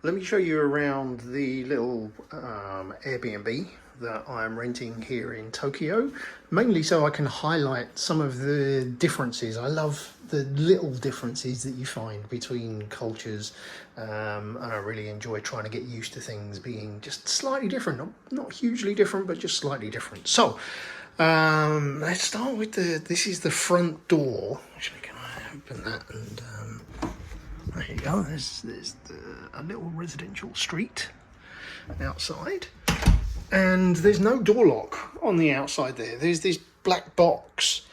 let me show you around the little Airbnb that I'm renting here in Tokyo, mainly so I can highlight some of the differences. I love the little differences that you find between cultures, and I really enjoy trying to get used to things being just slightly different, not hugely different, but just slightly different. So let's start with this is the front door. Actually, can I open that and there you go. There's a little residential street outside, and there's no door lock on the outside there. There's this black box,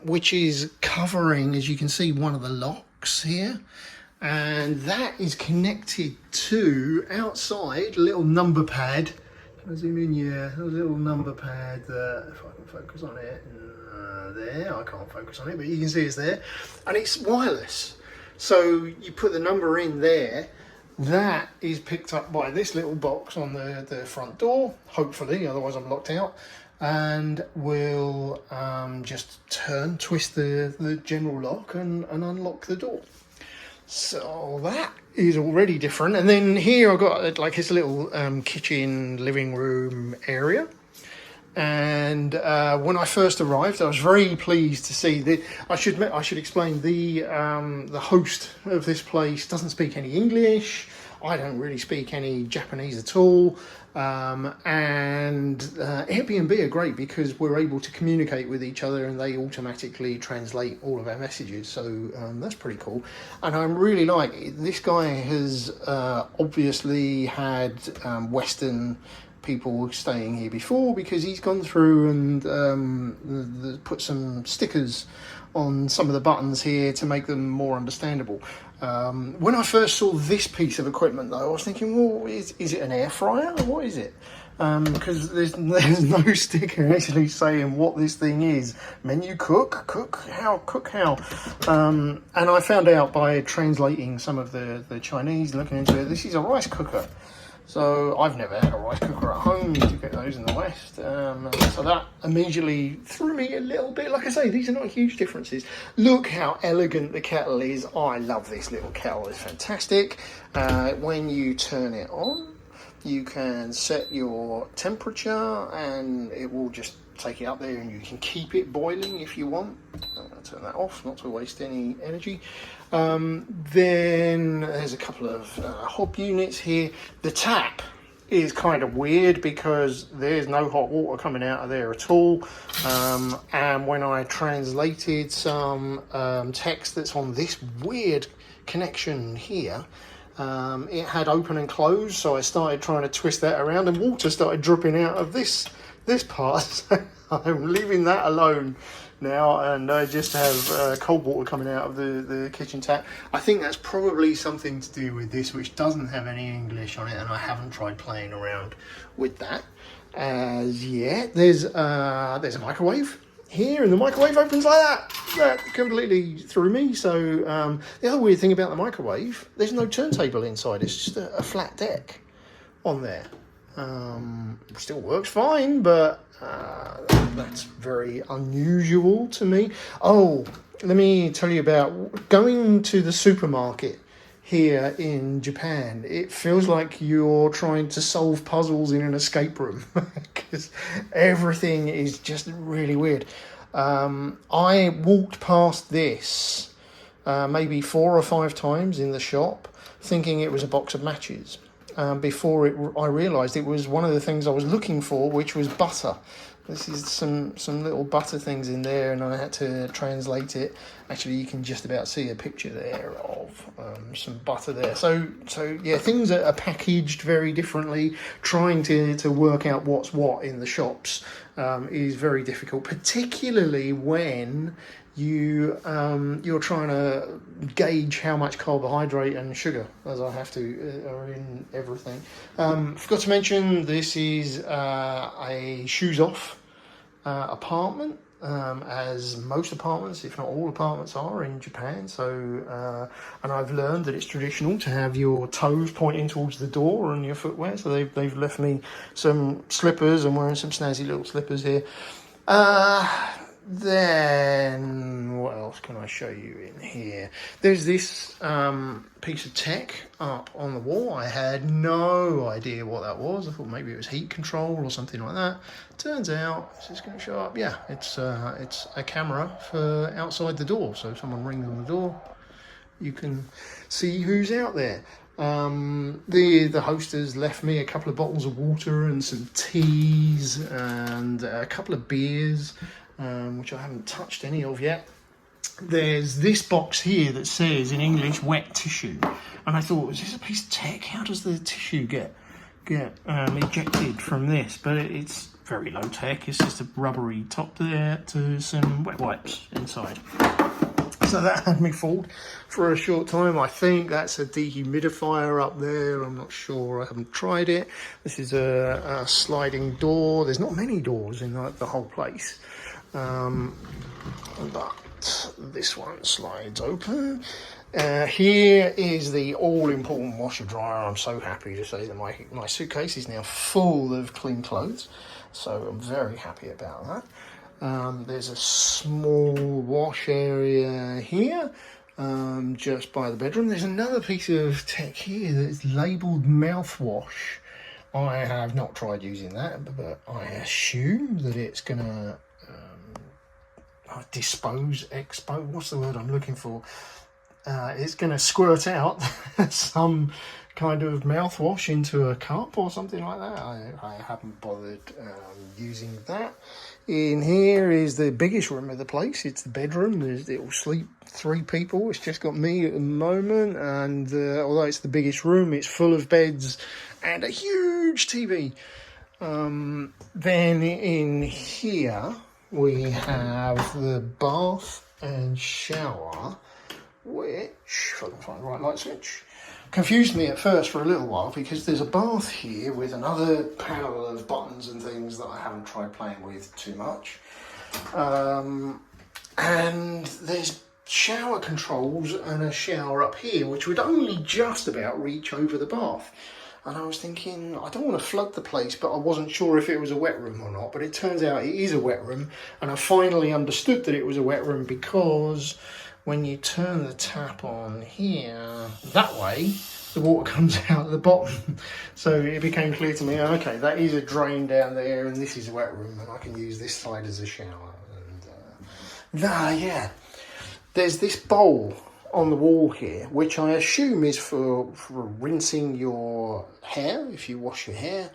which is covering, as you can see, one of the locks here, and that is connected to outside a little number pad. Can I zoom in? Yeah, a little number pad. If I can focus on it, there. I can't focus on it, but you can see it's there, and it's wireless. So you put the number in there, that is picked up by this little box on the front door, hopefully, otherwise I'm locked out, and we'll just twist the general lock and unlock the door. So that is already different. And then here I've got like this little kitchen, living room area. And when I first arrived, I was very pleased to see that. I should explain the host of this place doesn't speak any English. I don't really speak any Japanese at all. And Airbnb are great because we're able to communicate with each other, and they automatically translate all of our messages. So that's pretty cool. And I really like this guy has obviously had Western people staying here before, because he's gone through and put some stickers on some of the buttons here to make them more understandable. When I first saw this piece of equipment though, I was thinking, well, is it an air fryer or what is it? Because there's no sticker actually saying what this thing is. Menu cook how. And I found out by translating some of the Chinese, looking into it, this is a rice cooker. So I've never had a rice cooker at home. You get those in the West. So that immediately threw me a little bit. Like I say, these are not huge differences. Look how elegant the kettle is. I love this little kettle. It's fantastic. When you turn it on, you can set your temperature and it will just take it up there, and you can keep it boiling if you want. I'm going to turn that off, not to waste any energy. Then there's a couple of hob units here. The tap is kind of weird because there's no hot water coming out of there at all. And when I translated some text that's on this weird connection here, it had open and close, so I started trying to twist that around and water started dripping out of this part. So I'm leaving that alone now, and I just have cold water coming out of the kitchen tap. I think that's probably something to do with this, which doesn't have any English on it, and I haven't tried playing around with that as yet. There's a microwave here, and the microwave opens like that. That completely threw me. So the other weird thing about the microwave, there's no turntable inside. It's just a flat deck on there. Still works fine, but that's very unusual to me. Oh, let me tell you about going to the supermarket here in Japan. It feels like you're trying to solve puzzles in an escape room because everything is just really weird. I walked past this maybe 4 or 5 times in the shop thinking it was a box of matches. Before I realised it was one of the things I was looking for, which was butter. This is some little butter things in there, and I had to translate it. Actually, you can just about see a picture there of some butter there. So yeah, things are packaged very differently. Trying to work out what's what in the shops is very difficult, particularly when you're trying to gauge how much carbohydrate and sugar, as I have to, are in everything. Forgot to mention, this is a shoes off apartment, as most apartments, if not all apartments, are in Japan. So and I've learned that it's traditional to have your toes pointing towards the door and your footwear. So they've left me some slippers. I'm wearing some snazzy little slippers here. Then what else can I show you in here? There's this piece of tech up on the wall. I had no idea what that was. I thought maybe it was heat control or something like that. Turns out it's just going to show up. Yeah, it's a camera for outside the door. So if someone rings on the door, you can see who's out there. The host has left me a couple of bottles of water and some teas and a couple of beers, which I haven't touched any of yet. There's this box here that says in English wet tissue, and I thought, is this a piece of tech? How does the tissue get ejected from this? But it's very low tech. It's just a rubbery top there to some wet wipes inside. So that had me fooled for a short time. I think that's a dehumidifier up there. I'm not sure. I haven't tried it. This is a sliding door. There's not many doors in the whole place. But this one slides open. Here is the all-important washer dryer. I'm so happy to say that my suitcase is now full of clean clothes. So I'm very happy about that. There's a small wash area here, just by the bedroom. There's another piece of tech here that's labelled mouthwash. I have not tried using that, but I assume that it's going to what's the word I'm looking for? It's going to squirt out some kind of mouthwash into a cup or something like that. I haven't bothered using that. In here is the biggest room of the place. It's the bedroom. It will sleep 3 people. It's just got me at the moment, and although it's the biggest room, it's full of beds and a huge TV. Then in here we have the bath and shower, which, if I can find the right light switch, confused me at first for a little while, because there's a bath here with another panel of buttons and things that I haven't tried playing with too much. And there's shower controls and a shower up here, which would only just about reach over the bath. And I was thinking, I don't want to flood the place, but I wasn't sure if it was a wet room or not. But it turns out it is a wet room, and I finally understood that it was a wet room because when you turn the tap on here, that way, the water comes out at the bottom. So it became clear to me, okay, that is a drain down there, and this is a wet room, and I can use this side as a shower. And yeah, there's this bowl on the wall here, which I assume is for rinsing your hair, if you wash your hair.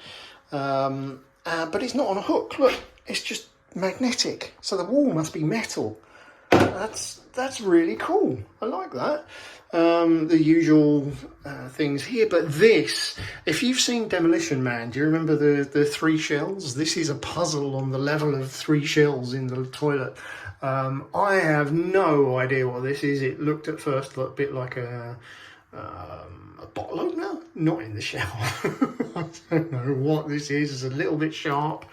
But it's not on a hook. Look, it's just magnetic. So the wall must be metal. That's really cool. I like that. The usual things here, but this, if you've seen Demolition Man, do you remember the 3 shells? This is a puzzle on the level of 3 shells in the toilet. I have no idea what this is. It looked at first a bit like a bottle opener, not in the shower. I don't know what this is. It's a little bit sharp.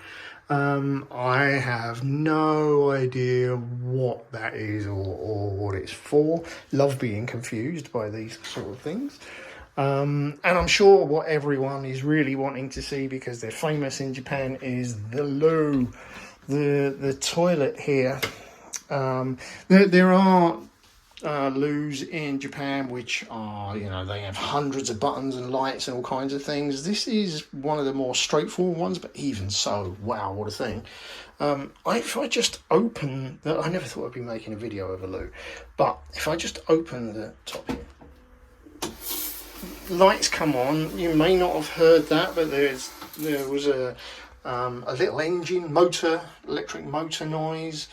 I have no idea what that is or what it's for. Love being confused by these sort of things. And I'm sure what everyone is really wanting to see, because they're famous in Japan, is the loo, the toilet here. There are loos in Japan which are, they have hundreds of buttons and lights and all kinds of things. This is one of the more straightforward ones, but even so, wow, what a thing. If I just open I never thought I'd be making a video of a loo, but if I just open the top here, lights come on. You may not have heard that, but there was a little engine electric motor noise.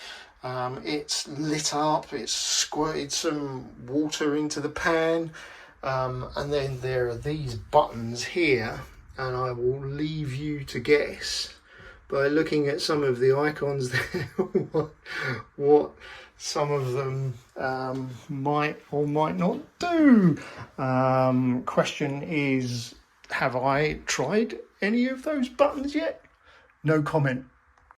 It's lit up, it's squirted some water into the pan, and then there are these buttons here, and I will leave you to guess by looking at some of the icons there what some of them might or might not do. Question is, have I tried any of those buttons yet? No comment.